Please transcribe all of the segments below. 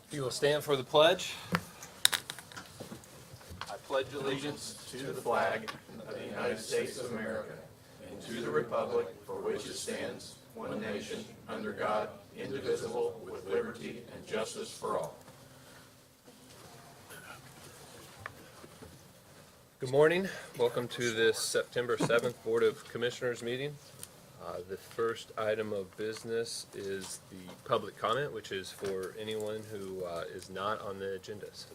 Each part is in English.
If you will stand for the pledge. I pledge allegiance To the flag of the United States of America and to the republic for which it stands, one nation, under God, indivisible, with liberty and justice for all. Good morning. Welcome to this September 7th Board of Commissioners meeting. The first item of business is the public comment, which is for anyone who is not on the agenda. So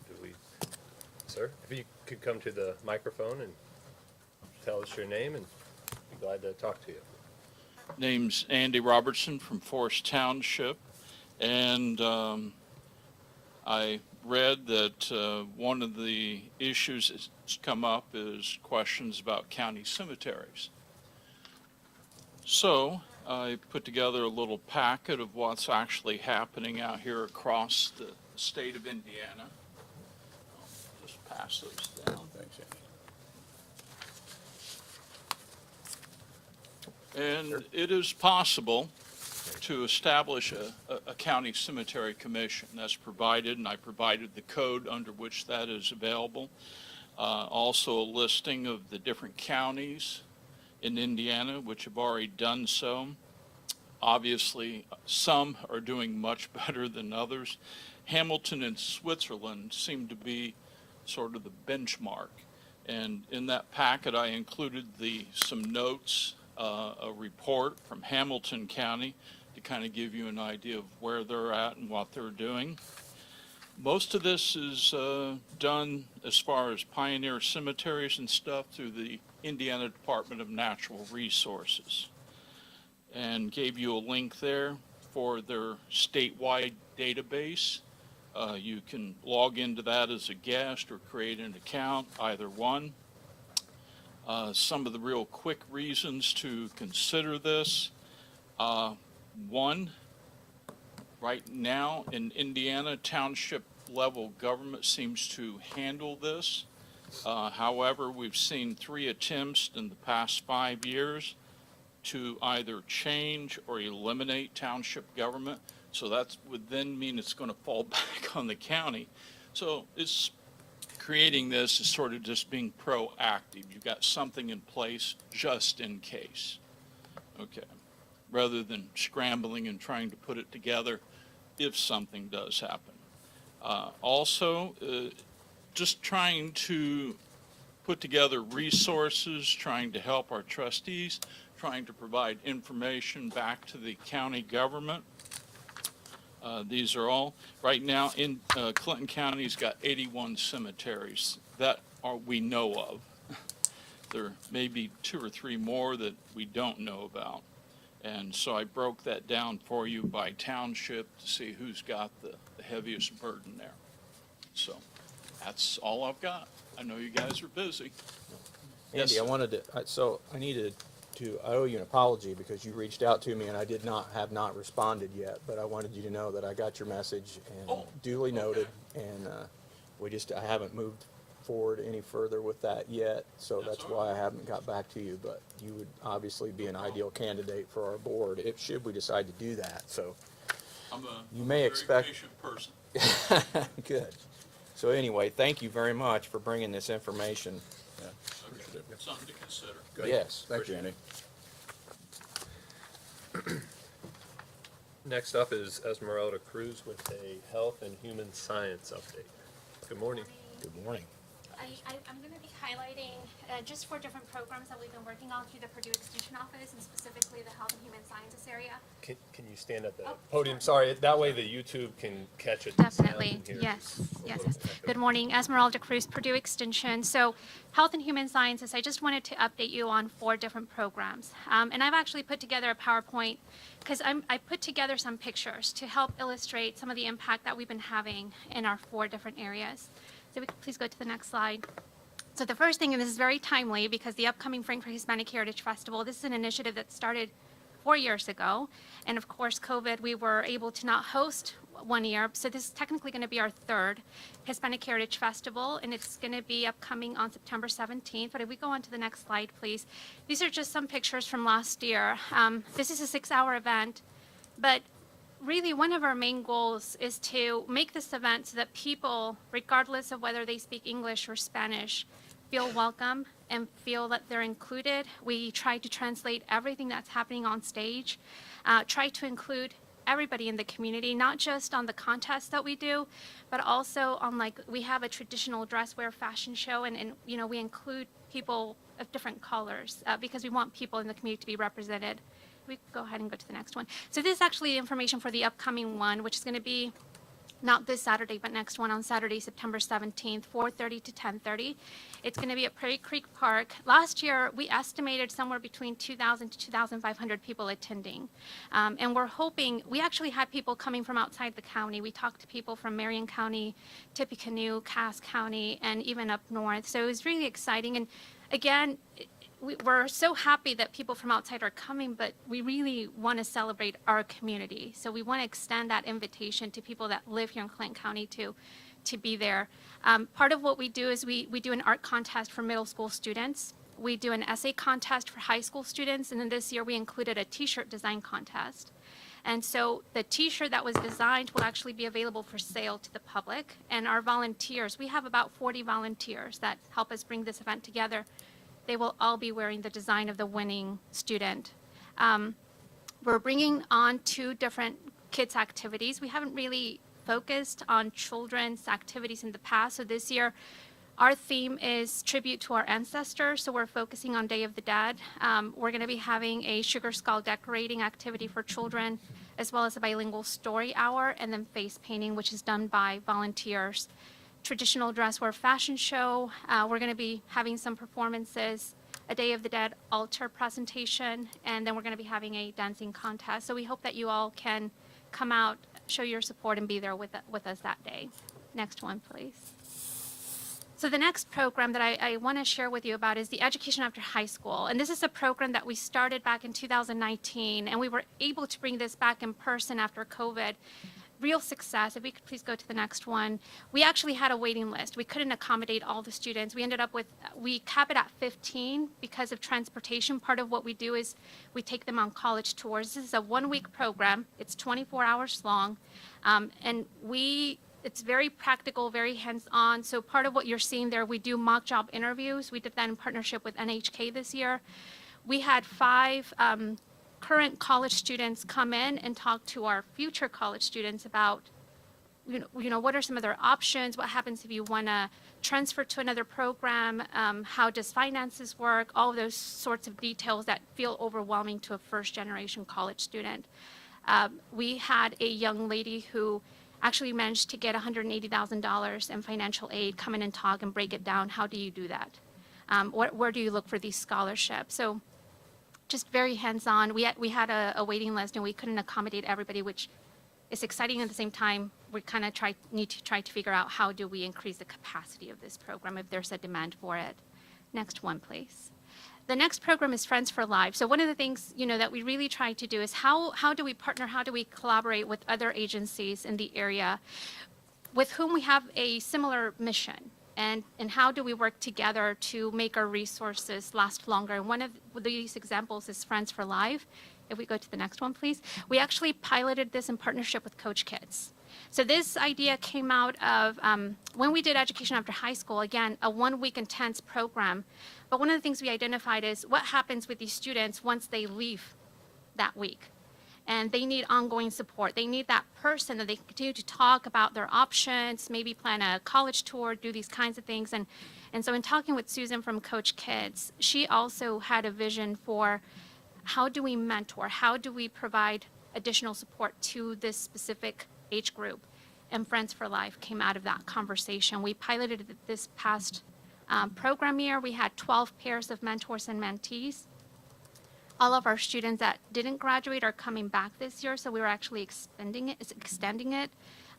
sir, if you could come to the microphone and tell us your name, and be glad to talk to you. Name's Andy Robertson from Forest Township, and I read that one of the issues that's come up is questions about county cemeteries. So I put together a little packet of what's actually happening out here across the state of Indiana. I'll just pass those down. Thanks, Andy. And it is possible to establish a county cemetery commission. That's provided, and I provided the code under which that is available. Also a listing of the different counties in Indiana which have already done so. Obviously, some are doing much better than others. Hamilton and Switzerland seem to be sort of the benchmark. And in that packet, I included some notes, a report from Hamilton County to kind of give you an idea of where they're at and what they're doing. Most of this is done as far as pioneer cemeteries and stuff through the Indiana Department of Natural Resources. And gave you a link there for their statewide database. You can log into that as a guest or create an account, either one. Some of the real quick reasons to consider this. One, right now in Indiana, township level government seems to handle this. However, we've seen 3 attempts in the past 5 years to either change or eliminate township government. So that would then mean it's going to fall back on the county. So it's creating this is sort of just being proactive. You've got something in place just in case. Okay. Rather than scrambling and trying to put it together if something does happen. Also, just trying to put together resources, trying to help our trustees, trying to provide information back to the county government. These are all, right now in Clinton County's got 81 cemeteries that we know of. There may be 2 or 3 more that we don't know about. And so I broke that down for you by township to see who's got the heaviest burden there. So that's all I've got. I know you guys are busy. Andy, Yes, I wanted to, I owe you an apology because you reached out to me and I have not responded yet, but I wanted you to know that I got your message and Oh, duly noted, and I haven't moved forward any further with that yet, so That's that's all why I haven't got back to you, but you would obviously be an ideal candidate for our board should we decide to do that, so. I'm a You may very expect- patient person. Good. So anyway, thank you very much for bringing this information. Yeah, Okay, something to consider. good. Yes. Thank you, Andy. Next up is Esmeralda Cruz with a health and human science update. Good morning. Good morning. I'm going to be highlighting just 4 different programs that we've been working on through the Purdue Extension Office, and specifically the Health and Human Sciences area. Can you stand at the Oh, podium? sure. Sorry, that way the YouTube can catch it. Definitely, and hear. yes. Good morning, Esmeralda Cruz, Purdue Extension. So, Health and Human Sciences, I just wanted to update you on 4 different programs. And I've actually put together a PowerPoint because I put together some pictures to help illustrate some of the impact that we've been having in our 4 different areas. So we could please go to the next slide. So the first thing, and this is very timely because the upcoming Frankfurt Hispanic Heritage Festival, this is an initiative that started 4 years ago. And of course, COVID, we were able to not host 1 year. So this is technically going to be our 3rd Hispanic Heritage Festival, and it's going to be upcoming on September 17th. But if we go on to the next slide, please. These are just some pictures from last year. This is a 6-hour event, but really one of our main goals is to make this event so that people, regardless of whether they speak English or Spanish, feel welcome and feel that they're included. We try to translate everything that's happening on stage, try to include everybody in the community, not just on the contests that we do, but also on, like, we have a traditional dress wear fashion show, and you know, we include people of different colors because we want people in the community to be represented. We can go ahead and go to the next one. So this is actually information for the upcoming one, which is going to be not this Saturday, but next one on Saturday, September 17th, 4:30 to 10:30. It's going to be at Prairie Creek Park. Last year, we estimated somewhere between 2,000 to 2,500 people attending. And we're hoping, we actually had people coming from outside the county. We talked to people from Marion County, Tippecanoe, Cass County, and even up north. So it was really exciting. And again, we're so happy that people from outside are coming, but we really want to celebrate our community. So we want to extend that invitation to people that live here in Clinton County to be there. Part of what we do is we do an art contest for middle school students. We do an essay contest for high school students. And then this year we included a t-shirt design contest. And so the t-shirt that was designed will actually be available for sale to the public. And our volunteers, we have about 40 volunteers that help us bring this event together. They will all be wearing the design of the winning student. We're bringing on 2 different kids' activities. We haven't really focused on children's activities in the past. So this year, our theme is tribute to our ancestors. So we're focusing on Day of the Dead. We're going to be having a sugar skull decorating activity for children, as well as a bilingual story hour, and then face painting, which is done by volunteers. Traditional dress wear fashion show. We're going to be having some performances, a Day of the Dead altar presentation, and then we're going to be having a dancing contest. So we hope that you all can come out, show your support, and be there with us that day. Next one, please. So the next program that I want to share with you about is the Education After High School. And this is a program that we started back in 2019, and we were able to bring this back in person after COVID. Real success. If we could please go to the next one. We actually had a waiting list. We couldn't accommodate all the students. We ended up with, we cap it at 15 because of transportation. Part of what we do is we take them on college tours. This is a 1-week program. It's 24 hours long. And it's very practical, very hands-on. So part of what you're seeing there, we do mock job interviews. We did that in partnership with NHK this year. We had 5 current college students come in and talk to our future college students about, you know, what are some of their options? What happens if you want to transfer to another program? How does finances work? All of those sorts of details that feel overwhelming to a first-generation college student. We had a young lady who actually managed to get $180,000 in financial aid, come in and talk and break it down. How do you do that? Where do you look for these scholarships? So just very hands-on. We had a waiting list, and we couldn't accommodate everybody, which is exciting. At the same time, we kind of need to try to figure out how do we increase the capacity of this program if there's a demand for it. Next one, please. The next program is Friends for Life. So one of the things, you know, that we really try to do is how do we partner, how do we collaborate with other agencies in the area with whom we have a similar mission? And how do we work together to make our resources last longer? And one of these examples is Friends for Life. If we go to the next one, please. We actually piloted this in partnership with Coach Kids. So this idea came out of when we did Education After High School, again, a 1-week intense program. But one of the things we identified is what happens with these students once they leave that week. And they need ongoing support. They need that person that they can continue to talk about their options, maybe plan a college tour, do these kinds of things. And so in talking with Susan from Coach Kids, she also had a vision for how do we mentor? How do we provide additional support to this specific age group? And Friends for Life came out of that conversation. We piloted it this past program year. We had 12 pairs of mentors and mentees. All of our students that didn't graduate are coming back this year, so we were actually extending it.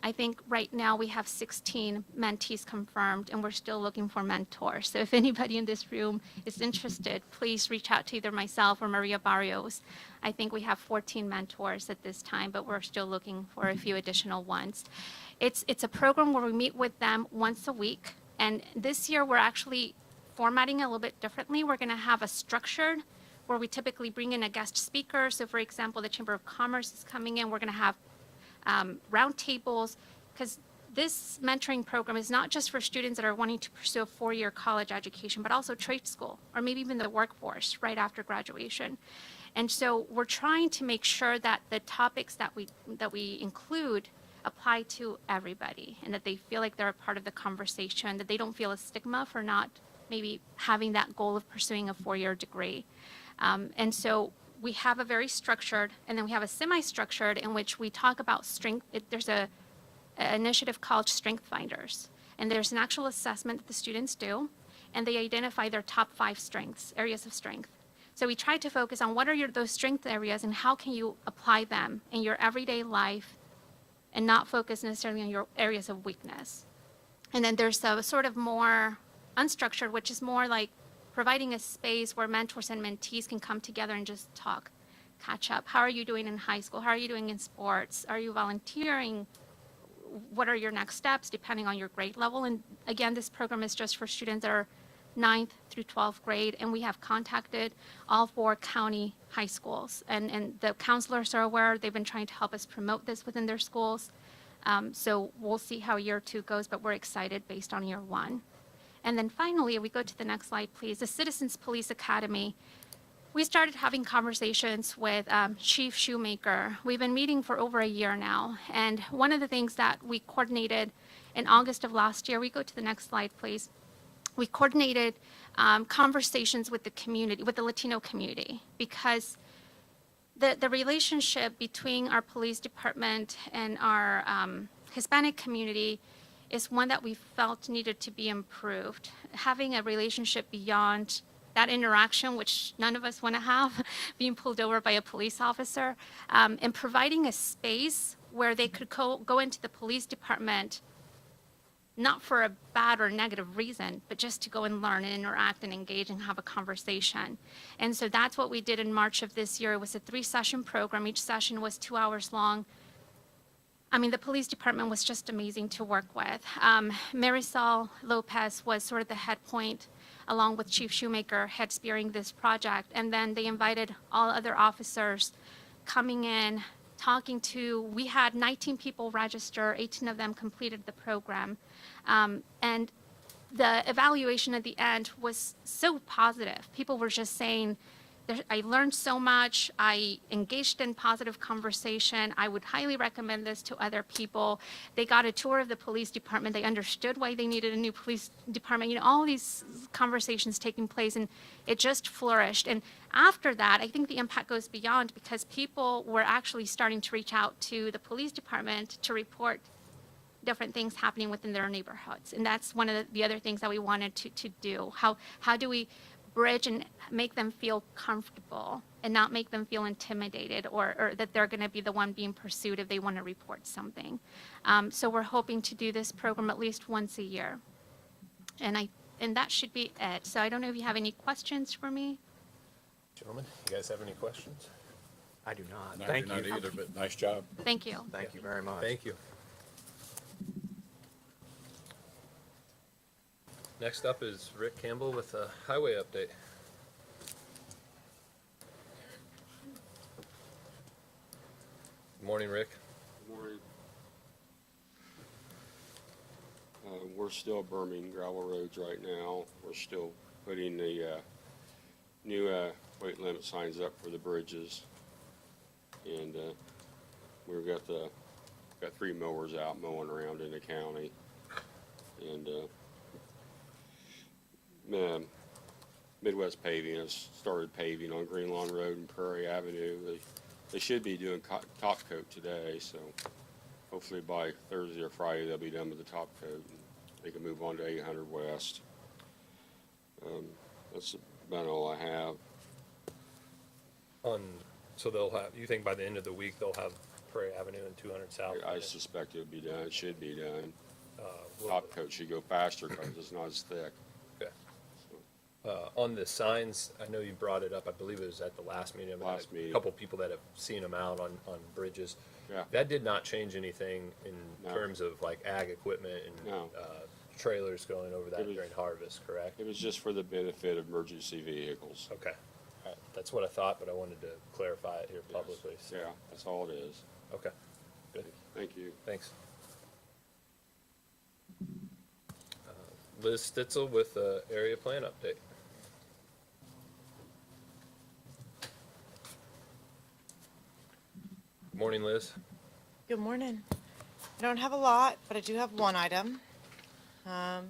I think right now we have 16 mentees confirmed, and we're still looking for mentors. So if anybody in this room is interested, please reach out to either myself or Maria Barrios. I think we have 14 mentors at this time, but we're still looking for a few additional ones. It's a program where we meet with them once a week, and this year we're actually formatting it a little bit differently. We're going to have a structured where we typically bring in a guest speaker. So for example, the Chamber of Commerce is coming in. We're going to have roundtables, because this mentoring program is not just for students that are wanting to pursue a four-year college education, but also trade school or maybe even the workforce right after graduation. And so we're trying to make sure that the topics that we include apply to everybody and that they feel like they're a part of the conversation, that they don't feel a stigma for not maybe having that goal of pursuing a four-year degree. And so we have a very structured, and then we have a semi-structured in which we talk about strength. There's an initiative called Strength Finders, and there's an actual assessment that the students do, and they identify their top 5 strengths, areas of strength. So we try to focus on what are those strength areas and how can you apply them in your everyday life and not focus necessarily on your areas of weakness. And then there's a sort of more unstructured, which is more like providing a space where mentors and mentees can come together and just talk, catch up. How are you doing in high school? How are you doing in sports? Are you volunteering? What are your next steps depending on your grade level? And again, this program is just for students that are 9th through 12th grade, and we have contacted all 4 county high schools, and the counselors are aware. They've been trying to help us promote this within their schools. So we'll see how year 2 goes, but we're excited based on year 1. And then finally, we go to the next slide, please. The Citizens Police Academy. We started having conversations with Chief Shoemaker. We've been meeting for over a year now, and one of the things that we coordinated in August of last year, we go to the next slide, please. We coordinated conversations with the community, with the Latino community, because the relationship between our police department and our Hispanic community is one that we felt needed to be improved. Having a relationship beyond that interaction, which none of us want to have, being pulled over by a police officer, and providing a space where they could go into the police department not for a bad or negative reason, but just to go and learn and interact and engage and have a conversation. And so that's what we did in March of this year. It was a 3-session program. Each session was 2 hours long. I mean, the police department was just amazing to work with. Marisol Lopez was sort of the head point, along with Chief Shoemaker, head spearing this project. And then they invited all other officers coming in, talking to, we had 19 people register, 18 of them completed the program. And the evaluation at the end was so positive. People were just saying, I learned so much. I engaged in positive conversation. I would highly recommend this to other people. They got a tour of the police department. They understood why they needed a new police department. You know, all these conversations taking place, and it just flourished. And after that, I think the impact goes beyond, because people were actually starting to reach out to the police department to report different things happening within their neighborhoods. And that's one of the other things that we wanted to do. How do we bridge and make them feel comfortable and not make them feel intimidated or that they're going to be the one being pursued if they want to report something. So we're hoping to do this program at least once a year. And that should be it. So I don't know if you have any questions for me. Gentlemen, you guys have any questions? I do not. No, Thank not you. either, but nice job. Thank you. Thank you very much. Thank you. Next up is Rick Campbell with a highway update. Good morning, Rick. Morning. We're still berming gravel roads right now. We're still putting the new weight limit signs up for the bridges. And we've got 3 mowers out mowing around in the county. And Midwest Paving has started paving on Green Lawn Road and Prairie Avenue. They should be doing top coat today, so hopefully by Thursday or Friday they'll be done with the top coat and they can move on to 800 West. That's about all I have. So they'll have, you think by the end of the week they'll have Prairie Avenue and 200 South? I suspect it'll be done. It should be done. Will- Top coat should go faster because it's not as thick. Okay. On the signs, I know you brought it up, I believe it was at the last meeting. Last meeting. A couple people that have seen them out on bridges. Yeah. That did not change anything in No. terms of like ag equipment and No. trailers going over that It was- during harvest, correct? It was just for the benefit of emergency vehicles. Okay. All right. That's what I thought, but I wanted to clarify it here Yes. publicly. So. Yeah, that's all it is. Okay. Good. Thank you. Thanks. Liz Stitzel with area plan update. Good morning, Liz. Good morning. I don't have a lot, but I do have one item. And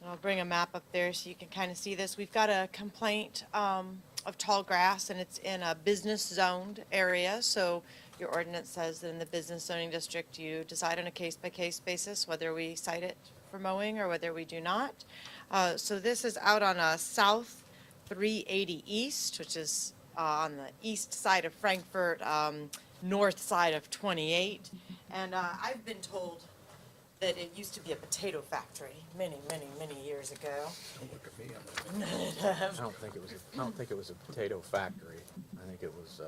I'll bring a map up there so you can kind of see this. We've got a complaint of tall grass, and it's in a business zoned area. So your ordinance says that in the business zoning district, you decide on a case-by-case basis whether we cite it for mowing or whether we do not. So this is out on South 380 East, which is on the east side of Frankfurt, north side of 28. And I've been told that it used to be a potato factory many, many, many years ago. Don't look at me, I don't think it was a potato factory. I think it was,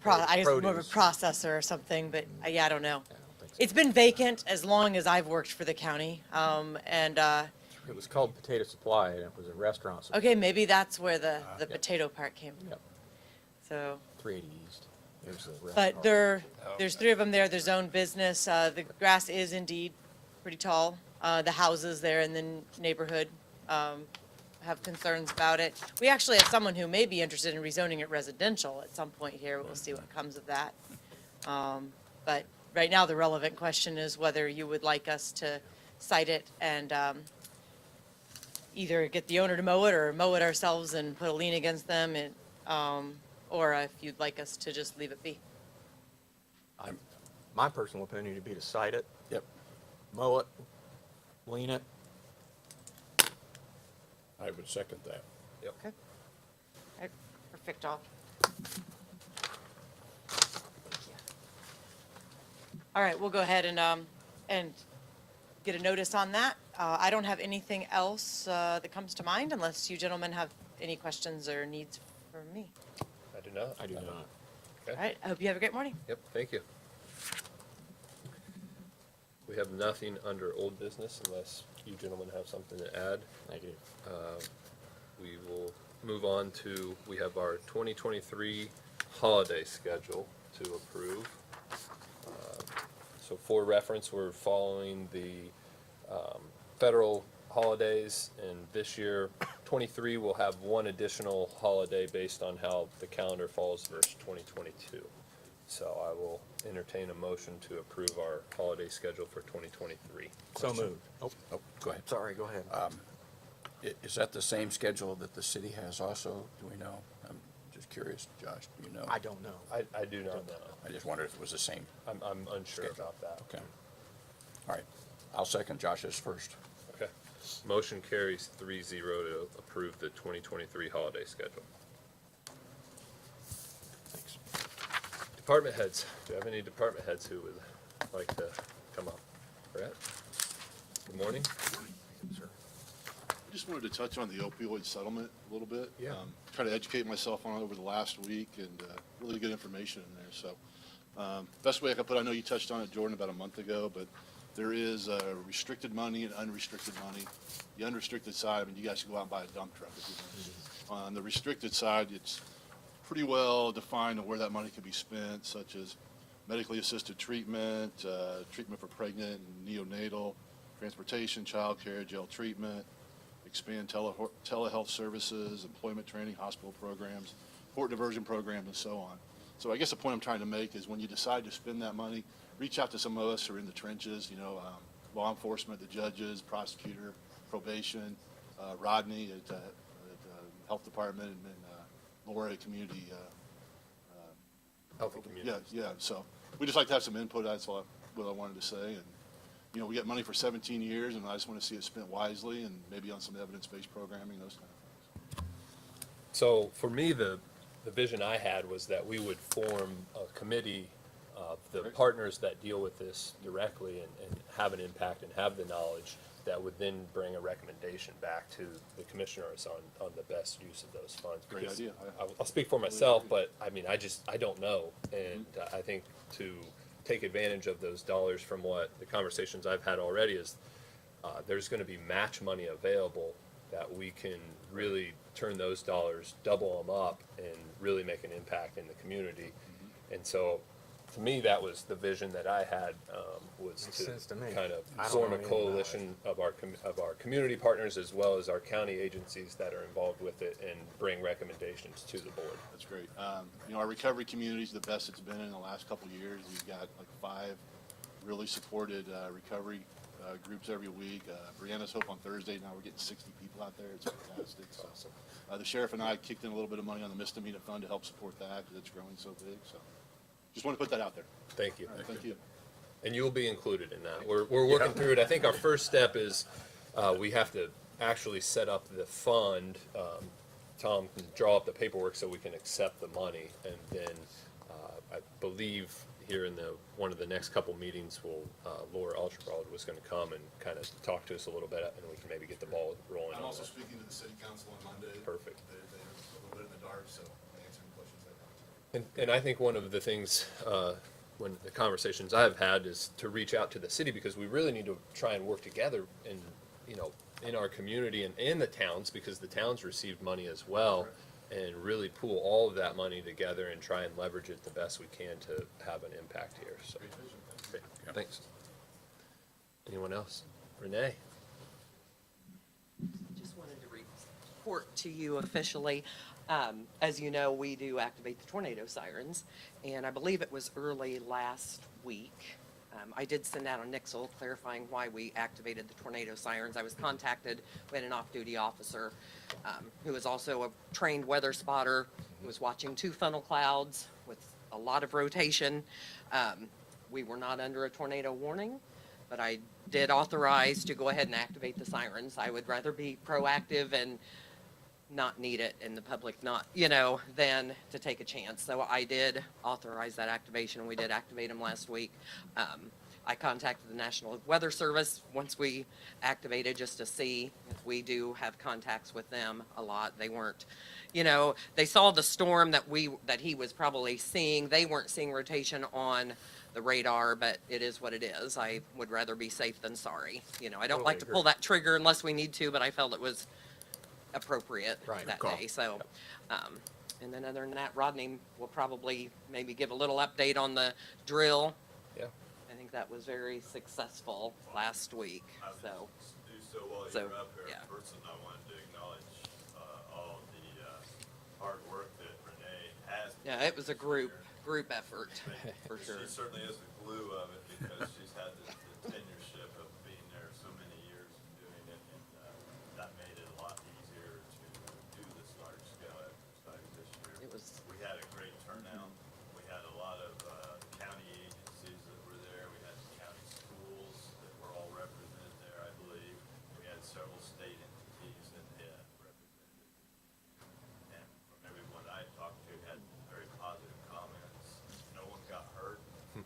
I guess more of a Produce. processor or something, but yeah, I don't know. I don't think so. It's been vacant as long as I've worked for the county. And It was called Potato Supply, and it was a restaurant. supply. okay, maybe that's where the potato part came from. Yep, So, 380 East. It was a but restaurant. there's three of them there. Their zone business. The grass is indeed pretty tall. The houses there in the neighborhood have concerns about it. We actually have someone who may be interested in rezoning it residential at some point here. We'll see what comes of that. But right now, the relevant question is whether you would like us to cite it and either get the owner to mow it or mow it ourselves and put a lien against them, or if you'd like us to just leave it be. My personal opinion would be to cite it, Yep, mow it, lean it. I would second that. Yep. Okay. All right, perfect all. All right, we'll go ahead and get a notice on that. I don't have anything else that comes to mind unless you gentlemen have any questions or needs for me. I do not. I do not. All right, I hope you have a great morning. Yep, thank you. We have nothing under old business unless you gentlemen have something to add. Thank you. We will move on to, we have our 2023 holiday schedule to approve. So for reference, we're following the federal holidays, and this year, 23 will have one additional holiday based on how the calendar falls versus 2022. So I will entertain a motion to approve our holiday schedule for 2023. So Question. moved. Oh, Oh, go ahead. sorry, go ahead. Is that the same schedule that the city has also? Do we know? I'm just curious, Josh, do you know? I don't know. I do not know. I just wondered if it was the same. I'm unsure about that. Okay. All right. I'll second Josh's first. Okay. Motion carries 3-0 to approve the 2023 holiday schedule. Thanks. Department heads. Do you have any department heads who would like to come up? Brett? Good morning. Sir. I just wanted to touch on the opioid settlement a little bit. Yeah. Try to educate myself on it over the last week and really good information in there. So best way I could put it, I know you touched on it, Jordan, about a month ago, but there is restricted money and unrestricted money. The unrestricted side, I mean, you guys should go out and buy a dump truck if you want. On the restricted side, it's pretty well defined on where that money can be spent, such as medically assisted treatment, treatment for pregnant and neonatal, transportation, childcare, jail treatment, expand telehealth services, employment training, hospital programs, court diversion programs, and so on. So I guess the point I'm trying to make is when you decide to spend that money, reach out to some of us who are in the trenches, law enforcement, the judges, prosecutor, probation, Rodney at the health department, and Laura at community. Healthy community. Yeah. So we just like to have some input. That's what I wanted to say. And we get money for 17 years, and I just want to see it spent wisely and maybe on some evidence-based programming, those kind of things. So for me, the vision I had was that we would form a committee of the Great. partners that deal with this directly and have an impact and have the knowledge that would then bring a recommendation back to the commissioners on the best use of those funds. Great Because idea. I'll speak for myself, but I mean, I don't know. And I think to take advantage of those dollars from what the conversations I've had already is there's going to be match money available that we can really turn those dollars, double them up, and really make an impact in the community. And so to me, that was the vision that I had, was Makes sense to me. kind of I don't form know a anything about it. coalition of our community partners as well as our county agencies that are involved with it and bring recommendations to the board. That's great. Our recovery community is the best it's been in the last couple of years. We've got like 5 really supported recovery groups every week. Brianna's Hope on Thursday. Now we're getting 60 people out there. It's fantastic. So, the sheriff and I kicked in a little bit of money on the misdemeanor fund to help support that because it's growing so big. So, just want to put that out there. Thank you. Thank you. And you'll be included in that. We're working through it. I think our first step is, we have to actually set up the fund. Tom can draw up the paperwork so we can accept the money. And then, I believe here in one of the next couple meetings, Laura Altribald was gonna come and kind of talk to us a little bit, and we can maybe get the ball rolling I'm on also that. speaking to the city council on Monday. Perfect. They're a little bit in the dark, so I'll answer any questions they have. And I think one of the things, when the conversations I've had is to reach out to the city, because we really need to try and work together in, in our community and in the towns, because the towns received money as well, and really pool all of that money together and try and leverage it the best we can to have an impact here, so. Great. Thanks. Anyone else? Renee? Just wanted to report to you officially. As you know, we do activate the tornado sirens, and I believe it was early last week. I did send out a nixle clarifying why we activated the tornado sirens. I was contacted by an off-duty officer who is also a trained weather spotter, who was watching 2 funnel clouds with a lot of rotation. We were not under a tornado warning, but I did authorize to go ahead and activate the sirens. I would rather be proactive and not need it and the public not, than to take a chance. So I did authorize that activation, and we did activate them last week. I contacted the National Weather Service once we activated, just to see if we do have contacts with them a lot. They weren't, they saw the storm that he was probably seeing. They weren't seeing rotation on the radar, but it is what it is. I would rather be safe than sorry. I don't like to pull that trigger unless we need to, but I felt it was appropriate Right, that call. day, so. And then other than that, Rodney will probably maybe give a little update on the drill. Yeah. I think that was very successful last week, so. Do so while So, you're up here. yeah. First, I wanted to acknowledge all of the hard work that Renee has. Yeah, it was a group effort, for sure. She certainly is the glue of it, because she's had the tenureship of being there so many years and doing it, and that made it a lot easier to do this large-scale exercise this year. It was, We had a great turnout. We had a lot of county agencies that were there. We had county schools that were all represented there, I believe. We had several state entities that represented. And from everyone I talked to, had very positive comments. No one got hurt, and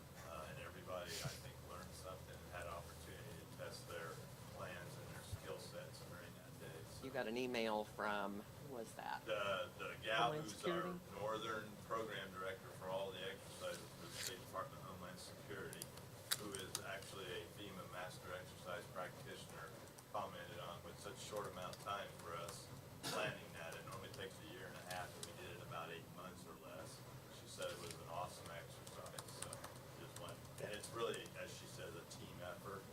everybody, I think, learned something and had opportunity to test their plans and their skill sets during that day. So you got an email from, who was that? the gal Homeland who's Security? our northern program director for all the exercises for the State Department of Homeland Security, who is actually a FEMA master exercise practitioner, commented on with such short amount of time for us planning that. It normally takes a year and a half, and we did it in about 8 months or less. She said it was an awesome exercise, so just one, and it's really, as she says, a team effort,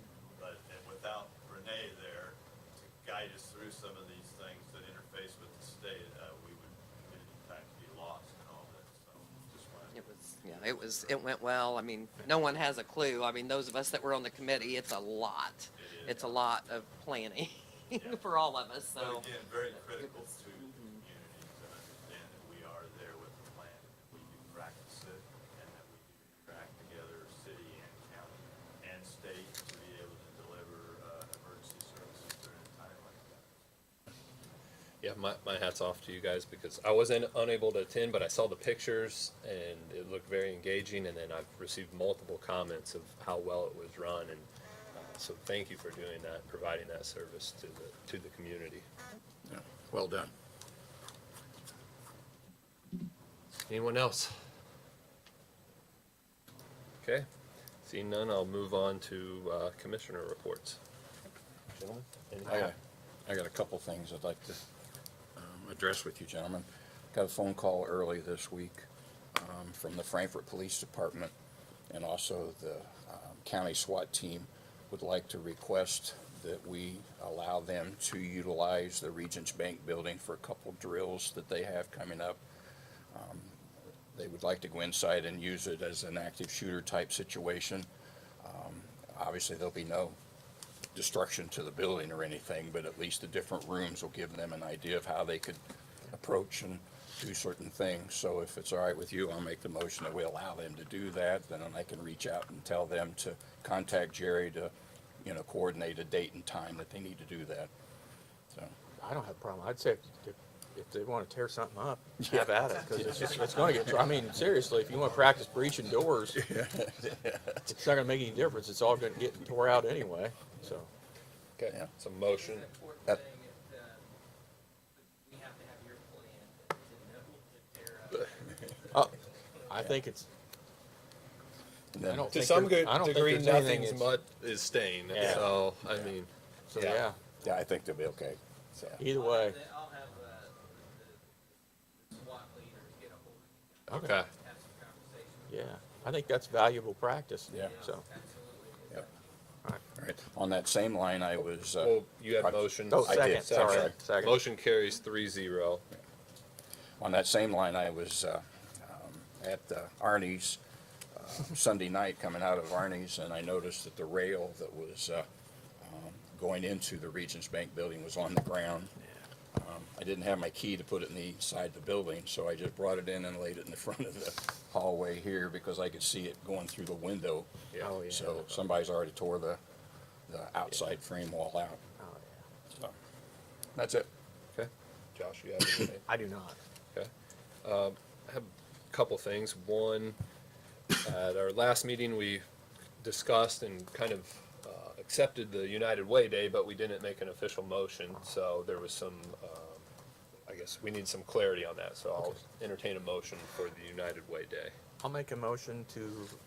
but without Renee there to guide us through some of these things that interface with the state, we would, in fact, be lost in all this, so just wanted. It went well. I mean, no one has a clue. I mean, those of us that were on the committee, it's a lot. It is. It's a lot of planning for all of us, so. But again, very critical was- to the community to understand that we are there with the plan, that we do practice it, and that we do track together city and county and state to be able to deliver emergency services during a time like that. Yeah, my hat's off to you guys, because I wasn't unable to attend, but I saw the pictures and it looked very engaging, and then I've received multiple comments of how well it was run, and so thank you for doing that, providing that service to the community. Yeah, well done. Anyone else? Okay, seeing none, I'll move on to commissioner reports. Gentlemen? anything? I got a couple things I'd like to address with you, gentlemen. Got a phone call early this week from the Frankfurt Police Department and also the county SWAT team would like to request that we allow them to utilize the Regions Bank building for a couple drills that they have coming up. They would like to go inside and use it as an active shooter type situation. Obviously, there'll be no destruction to the building or anything, but at least the different rooms will give them an idea of how they could approach and do certain things. So if it's all right with you, I'll make the motion that we allow them to do that. Then I can reach out and tell them to contact Jerry to, coordinate a date and time that they need to do that. So, I don't have a problem. I'd say if they want to tear something up, have at it, because it's going to get, I mean, seriously, if you want to practice breaching doors, it's not going to make any difference. It's all going to get tore out anyway, so. Okay, Yeah. it's a motion. That- I think it's, and I then, don't To think some there- I don't think degree, there's anything nothing's it's- is staying, Yeah. so, I mean, so, yeah. yeah, yeah, I think they'll be okay. So, either way. I'll have the SWAT leaders get a hold of you, Okay, have some conversations. Yeah, I think that's valuable practice. Yeah. So, yep. All right. On that same line, I was. well, you had Pardon? motions. Oh, I did. second, sorry, Sorry. second. Motion carries 3-0. On that same line, I was at Arnie's Sunday night, coming out of Arnie's, and I noticed that the rail that was going into the Regions Bank building was on the ground. I didn't have my key to put it inside the building, so I just brought it in and laid it in the front of the hallway here because I could see it going through the window. Oh, yeah. So somebody's already tore the outside frame wall out. Oh, yeah. So, that's it. Okay, Josh, you have anything? I do not. Okay. I have a couple things. One, at our last meeting, we discussed and kind of accepted the United Way Day, but we didn't make an official motion, so there was some, I guess we need some clarity on that, so I'll entertain a motion for the United Way Day. I'll make a motion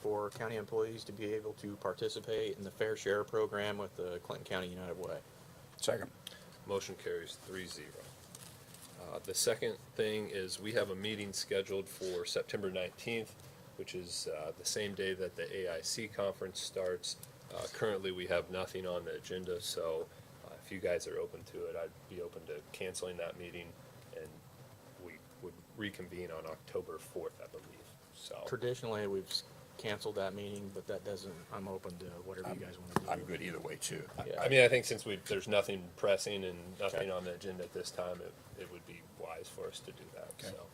for county employees to be able to participate in the Fair Share program with the Clinton County United Way. Second. Motion carries 3-0. The second thing is we have a meeting scheduled for September 19th, which is the same day that the AIC conference starts. Currently, we have nothing on the agenda, so if you guys are open to it, I'd be open to canceling that meeting, and we would reconvene on October 4th, I believe, so. Traditionally, we've canceled that meeting, but that doesn't, I'm open to whatever you guys want to do. I'm good either way, too. Yeah. I mean, I think since there's nothing pressing and nothing on the agenda at this time, it would be wise for us to do that, Okay. so.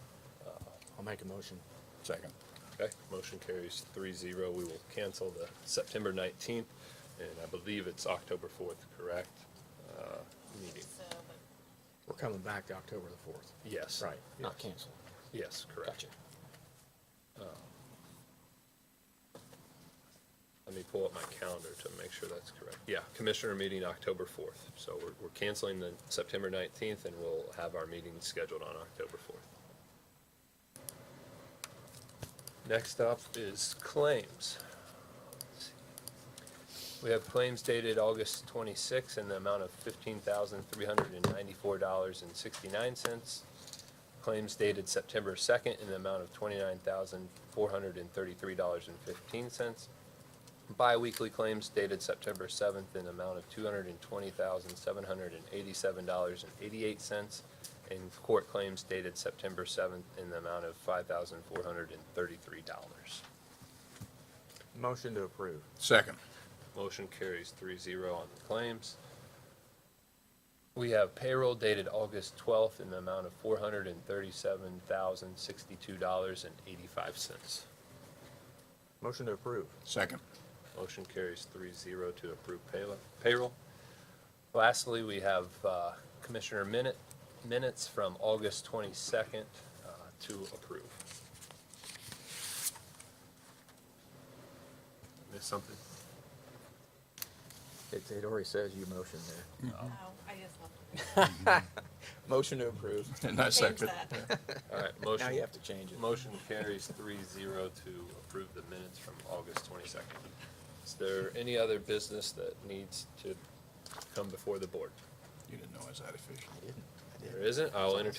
I'll make a motion. Second. Okay, motion carries 3-0. We will cancel the September 19th, and I believe it's October 4th, correct? Meeting. We're coming back to October the 4th. Yes. Right, not canceled. Yes, correct. Gotcha. Let me pull up my calendar to make sure that's correct. Yeah, commissioner meeting October 4th. So we're canceling the September 19th, and we'll have our meeting scheduled on October 4th. Next up is claims. Let's see. We have claims dated August 26th in the amount of $15,394.69. Claims dated September 2nd in the amount of $29,433.15. Biweekly claims dated September 7th in the amount of $220,787.88. And court claims dated September 7th in the amount of $5,433. Motion to approve. Second. Motion carries 3-0 on the claims. We have payroll dated August 12th in the amount of $437,062.85. Motion to approve. Second. Motion carries 3-0 to approve payroll. Lastly, we have Commissioner minutes from August 22nd to approve. Missed something? It already says you motion there. Oh, I just left it. Motion to approve. And I second. All right, Now motion. you have to change it. Motion carries 3-0 to approve the minutes from August 22nd. Is there any other business that needs to come before the board? You didn't know I was that efficient. I didn't. There isn't. I'll entertain